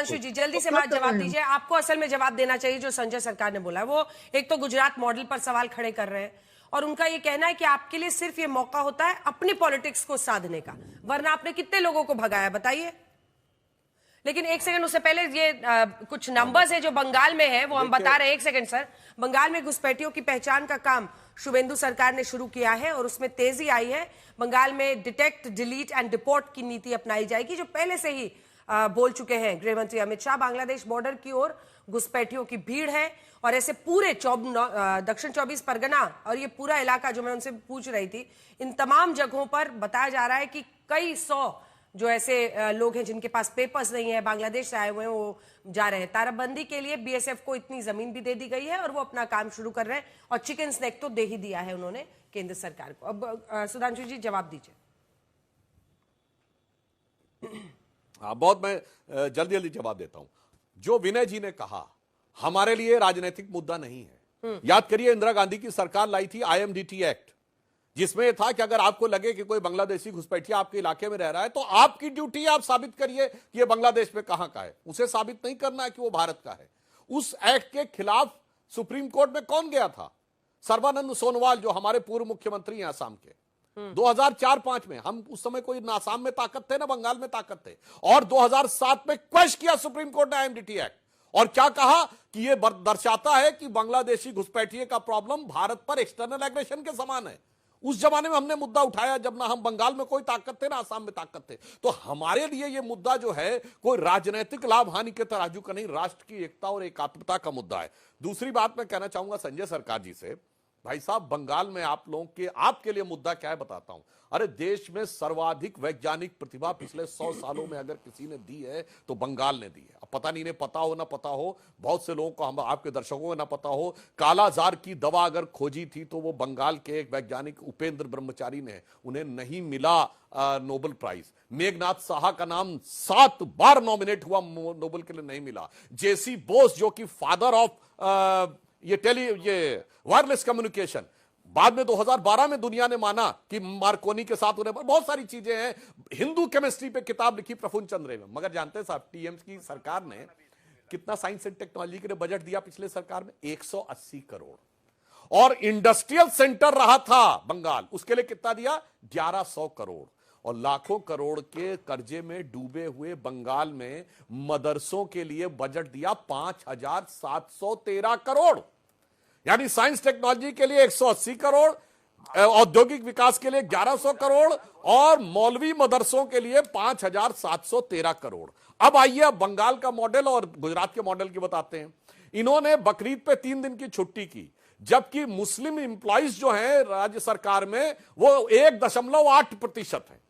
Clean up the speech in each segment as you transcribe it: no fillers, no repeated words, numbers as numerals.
सुधांशु जी जल्दी से बात जवाब दीजिए। आपको असल में जवाब देना चाहिए जो संजय सरकार ने बोला। वो एक तो गुजरात मॉडल पर सवाल खड़े कर रहे हैं और उनका ये कहना है कि आपके लिए सिर्फ ये मौका होता है अपनी पॉलिटिक्स को साधने का, वरना आपने कितने लोगों को भगाया बताइए। लेकिन एक सेकंड, उससे पहले ये कुछ नंबर्स है जो बंगाल में है वो हम बता रहे हैं। एक सेकंड सर, बंगाल में घुसपैठियों की पहचान का काम शुभेंदु सरकार ने शुरू किया है और उसमें तेजी आई है। बंगाल में डिटेक्ट, डिलीट एंड डिपोर्ट की नीति अपनाई जाएगी, जो पहले से ही बोल चुके हैं गृह मंत्री अमित शाह। बांग्लादेश बॉर्डर की ओर घुसपैठियों की भीड़ है और ऐसे पूरे दक्षिण 24 परगना और ये पूरा इलाका जो मैं उनसे पूछ रही थी, इन तमाम जगहों पर बताया जा रहा है कि कई सौ जो ऐसे लोग हैं जिनके पास पेपर्स नहीं है, बांग्लादेश से आए हुए हैं, वो जा रहे हैं। ताराबंदी के लिए बीएसएफ को इतनी जमीन भी दे दी गई है और वो अपना काम शुरू कर रहे हैं और चिकन स्नैक तो दे ही दिया है उन्होंने केंद्र सरकार को। अब सुधांशु जी जवाब दीजिए। हाँ, बहुत मैं जल्दी जल्दी जवाब देता हूं। जो विनय जी ने कहा, हमारे लिए राजनीतिक मुद्दा नहीं है। याद करिए, इंदिरा गांधी की सरकार लाई थी आईएमडीटी एक्ट, जिसमें यह था कि अगर आपको लगे कि कोई बांग्लादेशी घुसपैठिया आपके इलाके में रह रहा है तो आपकी ड्यूटी आप साबित करिए कि यह बांग्लादेश में कहां का है। उसे साबित नहीं करना है कि वो भारत का है। उस एक्ट के खिलाफ सुप्रीम कोर्ट में कौन गया था? सर्बानंद सोनोवाल, जो हमारे पूर्व मुख्यमंत्री हैं असम के। 2004-5 में हम उस समय कोई ना असम में ताकत थे ना बंगाल में ताकत थे, और 2007 में क्वेश्चन किया सुप्रीम कोर्ट ने आईएमडीटी एक्ट, और क्या कहा कि यह दर्शाता है कि बांग्लादेशी घुसपैठिए का प्रॉब्लम भारत पर एक्सटर्नल एग्रेशन के समान है। उस जमाने में हमने मुद्दा उठाया जब ना हम बंगाल में कोई ताकत थे ना असम में ताकत थे। तो हमारे लिए यह मुद्दा जो है कोई राजनीतिक लाभ हानि के तराजू का नहीं, राष्ट्र की एकता और एकात्मता का मुद्दा है। दूसरी बात मैं कहना चाहूंगा संजय सरकार जी से, भाई साहब, बंगाल में आप लोगों के आपके लिए मुद्दा क्या है बताता हूं। अरे, देश में सर्वाधिक वैज्ञानिक प्रतिभा पिछले 100 सालों में अगर किसी ने दी है तो बंगाल ने दी है। अब पता नहीं, इन्हें पता हो ना पता हो, बहुत से लोगों को, हम आपके दर्शकों को ना पता हो, कालाजार की दवा अगर खोजी थी तो वो बंगाल के एक वैज्ञानिक उपेंद्र ब्रह्मचारी ने, उन्हें नहीं मिला नोबेल प्राइज। मेघनाथ साहा का नाम 7 बार नॉमिनेट हुआ, नोबेल के लिए नहीं मिला। जेसी बोस, जो कि फादर ऑफ ये वायरलेस कम्युनिकेशन, बाद में 2012 में दुनिया ने माना कि मार्कोनी के साथ उन्हें, बहुत सारी चीजें हैं। हिंदू केमिस्ट्री पे किताब लिखी प्रफुल्ल चंद्र रे। मगर जानते हैं साहब, टीएमसी की सरकार ने कितना साइंस एंड टेक्नोलॉजी के लिए बजट दिया पिछले सरकार में? 180 करोड़। और इंडस्ट्रियल सेंटर रहा था बंगाल, उसके लिए कितना दिया? 1100 करोड़। और लाखों करोड़ के कर्जे में डूबे हुए बंगाल में मदरसों के लिए बजट दिया 5713 करोड़। यानी साइंस टेक्नोलॉजी के लिए 180 करोड़, औद्योगिक विकास के लिए 1100 करोड़ और मौलवी मदरसों के लिए 5713 करोड़। अब आइए बंगाल का मॉडल और गुजरात के मॉडल की बताते हैं। इन्होंने बकरीद पे 3 दिन की छुट्टी की, जबकि मुस्लिम इंप्लॉइज जो हैं राज्य सरकार में वो 1.8% है,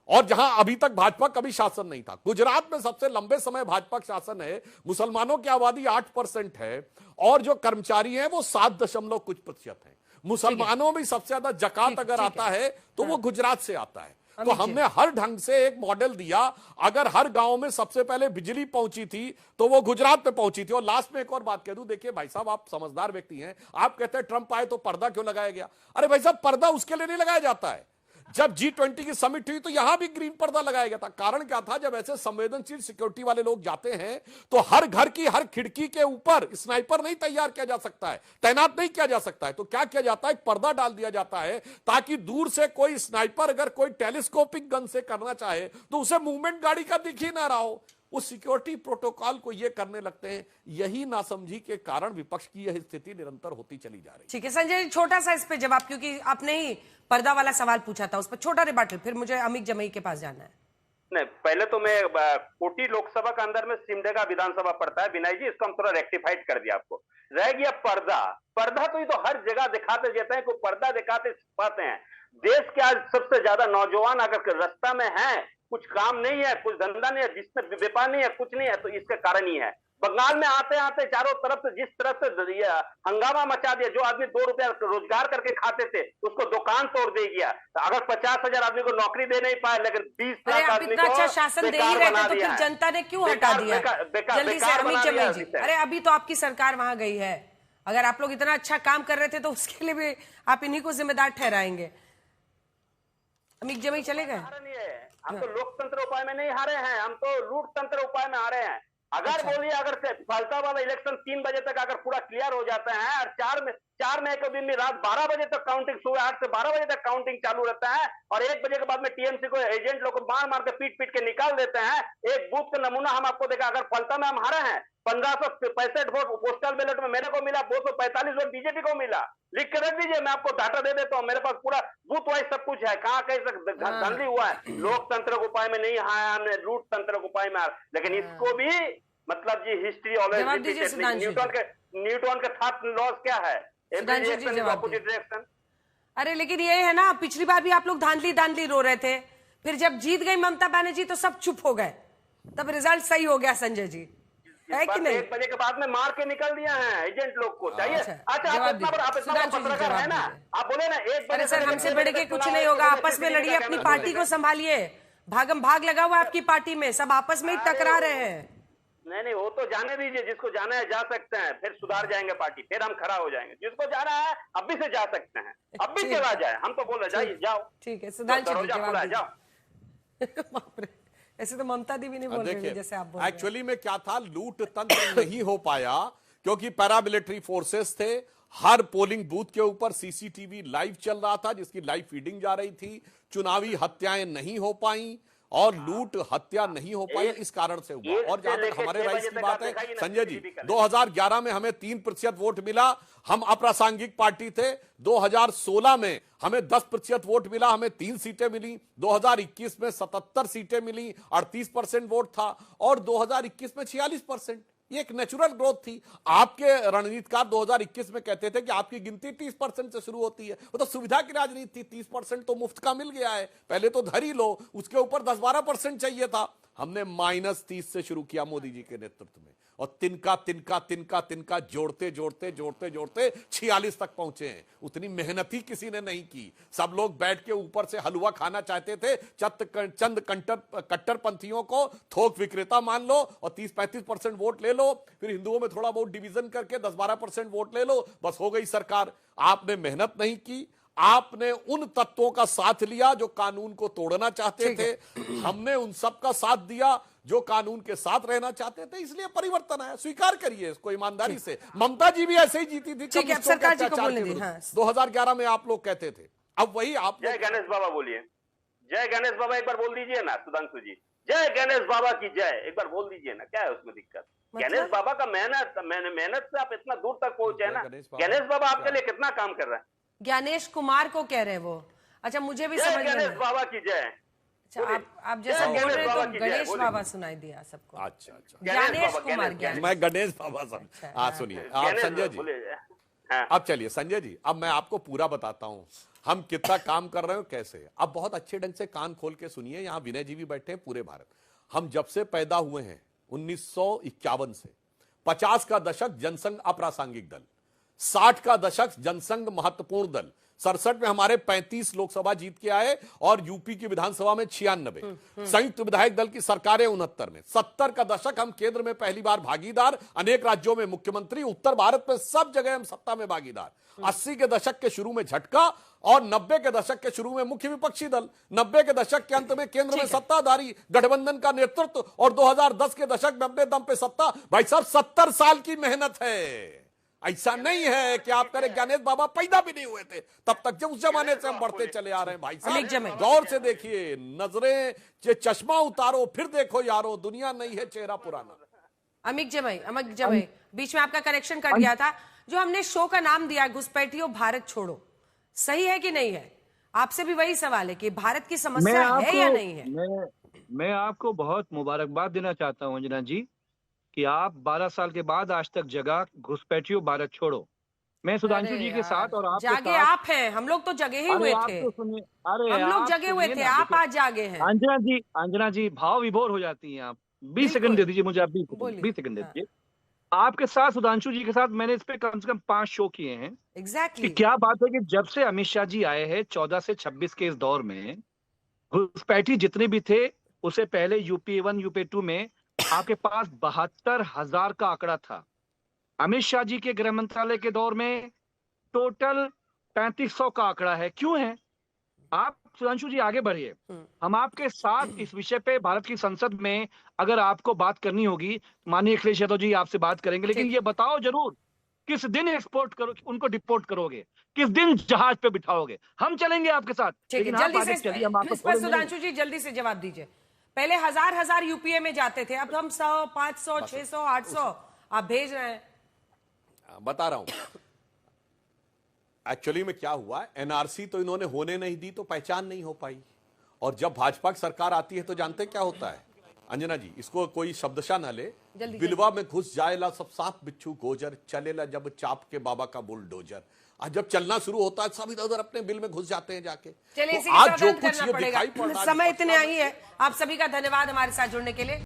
और जहां अभी तक भाजपा का भी शासन नहीं था। गुजरात में सबसे लंबे समय भाजपा का शासन है, मुसलमानों की आबादी 8% है और जो कर्मचारी हैं वो 7% है। मुसलमानों में सबसे ज्यादा जकात अगर आता है तो वो गुजरात से आता है। तो हमने हर ढंग से एक मॉडल दिया। अगर हर गांव में सबसे पहले बिजली पहुंची थी तो वो गुजरात में पहुंची थी। और लास्ट में एक और बात कह दूं, देखिए भाई साहब, आप समझदार व्यक्ति हैं, आप कहते हैं ट्रंप आए तो पर्दा क्यों लगाया गया? अरे भाई साहब, पर्दा उसके लिए नहीं लगाया जाता है। जब G20 की समिट हुई तो यहां भी ग्रीन पर्दा लगाया गया था। कारण क्या था? जब ऐसे संवेदनशील सिक्योरिटी वाले लोग जाते हैं तो हर घर की हर खिड़की के ऊपर स्नाइपर नहीं तैयार किया जा सकता है, तैनात नहीं किया जा सकता है। तो क्या किया जाता है? एक पर्दा डाल दिया जाता है ताकि दूर से कोई स्नाइपर अगर कोई टेलीस्कोपिक गन से करना चाहे तो उसे मूवमेंट गाड़ी का दिख ही ना रहा हो। उस सिक्योरिटी प्रोटोकॉल को ये करने लगते हैं। यही नासमझी के कारण विपक्ष की यह स्थिति निरंतर होती चली जा रही है। ठीक है संजय, छोटा सा इस पे जवाब, क्योंकि आपने ही पर्दा वाला सवाल पूछा था, उस पर छोटा रिबाटल, फिर मुझे अमित जमई के पास जाना है। नहीं, पहले तो मैं कोटी लोकसभा के अंदर में सिमडेगा विधानसभा पड़ता है विनय जी, इसको हम थोड़ा रेक्टिफाइड कर दिया। आपको रह गया पर्दा। पर्दा तो ये तो हर जगह दिखाते जाते हैं, कोई पर्दा दिखाते पाते हैं। देश के आज सबसे ज्यादा नौजवान अगर रास्ता में है, कुछ काम नहीं है, कुछ धंधा नहीं है, जिसमें व्यापार नहीं है, कुछ नहीं है, तो इसका कारण ही है बंगाल में आते आते चारों तरफ से जिस तरफ से हंगामा मचा दिया। जो आदमी 2 रुपया रोजगार करके खाते थे उसको दुकान तोड़ दे गया। तो अगर 50,000 आदमी को नौकरी दे नहीं पाए, लेकिन 20 लाख आदमी को अच्छा शासन दे ही रहे थे, तो फिर जनता ने क्यों हटा दिया? जल्दी से अमित जमई जी। अरे अभी तो आपकी सरकार वहां गई है, अगर आप लोग इतना अच्छा काम कर रहे थे तो उसके लिए भी आप इन्हीं को जिम्मेदार ठहराएंगे। अमित जमई चले गए? हम तो लोकतंत्र उपाय में नहीं हारे हैं, हम तो लूट तंत्र उपाय में हारे हैं। अगर बोलिए, अगर फलता वाला इलेक्शन 3 बजे तक अगर पूरा क्लियर हो जाता है और 4 मई के दिन में रात 12 बजे तक काउंटिंग, सुबह 8 से 12 बजे तक काउंटिंग चालू रहता है और 1 बजे के बाद में टीएमसी को एजेंट लोग को मार मार के पीट के निकाल देते हैं। एक बूथ का नमूना हम आपको देखा, अगर फलता में हम हारे हैं 1565 वोट पोस्टल बैलेट में मेरे को मिला, 245 वोट बीजेपी को मिला। लिख के रख दीजिए, मैं आपको डाटा दे देता हूँ, मेरे पास पूरा बूथ वाइज सब कुछ है, कहाँ कैसे धांधली हुआ है। लोकतंत्र के उपाय में नहीं आया हमने, रूट तंत्र के उपाय में आया। लेकिन इसको भी मतलब जी हिस्ट्री ऑलवेज न्यूटन के थॉट लॉज क्या है, ऑपोजिट डायरेक्शन। अरे लेकिन ये है ना, पिछली बार भी आप लोग धांधली रो रहे थे, फिर जब जीत गई ममता बनर्जी तो सब चुप हो गए, तब रिजल्ट सही हो गया संजय जी, है कि नहीं? 1 बजे के बाद में मार के निकल दिया है एजेंट लोग को। चाहिए अच्छा आप इतना बड़ा पत्रकार है ना, आप बोले ना 1 बजे। अरे सर, हमसे बढ़ के कुछ नहीं होगा, आपस में लड़िए, अपनी पार्टी को संभालिए। भागम भाग लगा हुआ है आपकी पार्टी में, सब आपस में ही टकरा रहे हैं। नहीं, वो तो जाने दीजिए, जिसको जाना है जा सकते हैं, फिर सुधार जाएंगे पार्टी, फिर हम खड़ा हो जाएंगे। जिसको जाना है अब भी से जा सकते हैं, अब भी चला जाए, हम तो बोल रहे जाइए, जाओ। ठीक है, सुधांशु जी खुला है, जाओ। बाप रे, ऐसे तो ममता दी भी नहीं बोल रही जैसे आप बोल रहे हैं। एक्चुअली में क्या था, लूट तंत्र नहीं हो पाया क्योंकि पैरामिलिट्री फोर्सेस थे। हर पोलिंग बूथ के ऊपर सीसीटीवी लाइव चल रहा था, जिसकी लाइव फीडिंग जा रही थी। चुनावी हत्याएं नहीं हो पाई और लूट हत्या नहीं हो पाई, इस कारण से हुआ। और जहां तक हमारे राइस की बात है, संजय जी, 2011 में हमें 3% वोट मिला, हम अप्रासंगिक पार्टी थे। 2016 में हमें 10% वोट मिला, हमें 3 सीटें मिली। 2021 में 77 सीटें मिली, 38% वोट था, और 2021 में 46%। ये एक नेचुरल ग्रोथ थी। आपके रणनीतिकार 2021 में कहते थे कि आपकी गिनती 30% से शुरू होती है, वो तो सुविधा की राजनीति थी। 30% तो मुफ्त का मिल गया है, पहले तो धर ही लो, उसके ऊपर 10-12% चाहिए था। हमने -30 से शुरू किया मोदी जी के नेतृत्व में, और तिनका जोड़ते 46 तक पहुंचे हैं। उतनी मेहनत ही किसी ने नहीं की। सब लोग बैठ के ऊपर से हलवा खाना चाहते थे। चंद कट्टरपंथियों को थोक विक्रेता मान लो और 30-35% वोट ले लो, फिर हिंदुओं में थोड़ा बहुत डिवीजन करके 10-12% वोट ले लो, बस हो गई सरकार। आपने मेहनत नहीं की, आपने उन तत्वों का साथ लिया जो कानून को तोड़ना चाहते थे। हमने उन सब का साथ दिया जो कानून के साथ रहना चाहते थे, इसलिए परिवर्तन आया। स्वीकार करिए इसको ईमानदारी से। ममता जी भी ऐसे ही जीती थी। ठीक है, सरकार जी को बोलने दी। हाँ। 2011 में आप लोग कहते थे, अब वही आप। जय गणेश बाबा बोलिए, जय गणेश बाबा एक बार बोल दीजिए ना सुधांशु जी, जय गणेश बाबा की जय एक बार बोल दीजिए ना, क्या है उसमें दिक्कत? गणेश बाबा का मेहनत से आप इतना दूर तक पहुंचे हैं ना। गणेश बाबा आपके लिए कितना काम कर रहा है। ज्ञानेश कुमार को कह रहे हैं वो। अच्छा, मुझे भी समझ में गणेश बाबा की जय। अच्छा, आप जैसा बोल रहे हैं तो गणेश बाबा सुनाई दिया सबको। अच्छा, ज्ञानेश कुमार, मैं गणेश बाबा सब। आप सुनिए, आप संजय जी, अब चलिए संजय जी, अब मैं आपको पूरा बताता हूं हम कितना काम कर रहे हो, कैसे। अब बहुत अच्छे ढंग से कान खोल के सुनिए, यहां विनय जी भी बैठे हैं, पूरे भारत। हम जब से पैदा हुए हैं 1951 से, 50 का दशक जनसंघ अप्रासंगिक दल, 60 का दशक जनसंघ महत्वपूर्ण दल, 67 में हमारे 35 लोकसभा जीत के आए और यूपी की विधानसभा में 96, संयुक्त विधायक दल की सरकारें 69 में, 70 का दशक हम केंद्र में पहली बार भागीदार, अनेक राज्यों में मुख्यमंत्री, उत्तर भारत में सब जगह हम सत्ता में भागीदार। 80 के दशक के शुरू में झटका और 90 के दशक के शुरू में मुख्य विपक्षी दल, 90 के दशक के अंत में केंद्र में सत्ताधारी गठबंधन का नेतृत्व, और 2010 के दशक में अपने दम पे सत्ता। भाई साहब, 70 साल की मेहनत है। ऐसा नहीं है कि आप करें, गणेश बाबा पैदा भी नहीं हुए थे तब तक, जब उस जमाने से हम बढ़ते चले आ रहे हैं। भाई साहब, गौर से देखिए, नजरें चश्मा उतारो, फिर देखो यारो, दुनिया नहीं है चेहरा पुराना। अमित जमई, बीच में आपका कनेक्शन कट गया था। जो हमने शो का नाम दिया घुसपैठियों भारत छोड़ो, सही है कि नहीं है? आपसे भी वही सवाल है कि भारत की समस्या है या नहीं है? मैं आपको बहुत मुबारकबाद देना चाहता हूं अंजना जी कि आप 12 साल के बाद आज तक जगा घुसपैठियों भारत छोड़ो। मैं सुधांशु जी के साथ और आप जागे आप हैं, हम लोग तो जगे ही हुए थे। अरे हम लोग जगे हुए थे, आप आज जागे हैं। अंजना जी भाव विभोर हो जाती हैं आप। 20 सेकंड दे दीजिए मुझे, आप 20 सेकंड दे दीजिए। आपके साथ सुधांशु जी के साथ मैंने इस पे कम से कम 5 शो किए हैं। एग्जैक्टली। क्या बात है कि जब से अमित शाह जी आए हैं 14 से 26 के इस दौर में, घुसपैठी जितने भी थे, उससे पहले यूपी 1 यूपी 2 में आपके पास 72,000 का आंकड़ा था। अमित शाह जी के गृह मंत्रालय के दौर में टोटल 3500 का आंकड़ा है। क्यों है? आप सुधांशु जी आगे बढ़िए, हम आपके साथ इस विषय पे भारत की संसद में अगर आपको बात करनी होगी, माननीय अखिलेश यादव जी आपसे बात करेंगे, लेकिन ठीक। ये बताओ जरूर किस दिन एक्सपोर्ट करो, उनको डिपोर्ट करोगे, किस दिन जहाज पे बिठाओगे, हम चलेंगे आपके साथ। ठीक है, लेकिन आप जल्दी आगे से चलिए, हम आपको इस पर छोड़ेंगे नहीं। सुधांशु जी जल्दी से जवाब दीजिए। पहले हजार हजार यूपीए में जाते थे, अब हम 100, 500, 600, 800 आप भेज रहे हैं। बता रहा हूं एक्चुअली में क्या हुआ, एनआरसी तो इन्होंने होने नहीं दी तो पहचान नहीं हो पाई, और जब भाजपा की सरकार आती है तो जानते क्या होता है अंजना जी, इसको कोई शब्दशा न ले, जल्दी बिलवा में घुस जाएला सब सांप बिच्छू गोजर, चलेला जब चाप के बाबा का बुलडोजर। आज जब चलना शुरू होता है सब इधर उधर अपने बिल में घुस जाते हैं जाके। चलिए तो इसी के आज साथ जो अंत कुछ करना ये पड़ेगा। दिखाई पड़ रहा है समय इतने आई है, आप सभी का धन्यवाद हमारे साथ जुड़ने के लिए।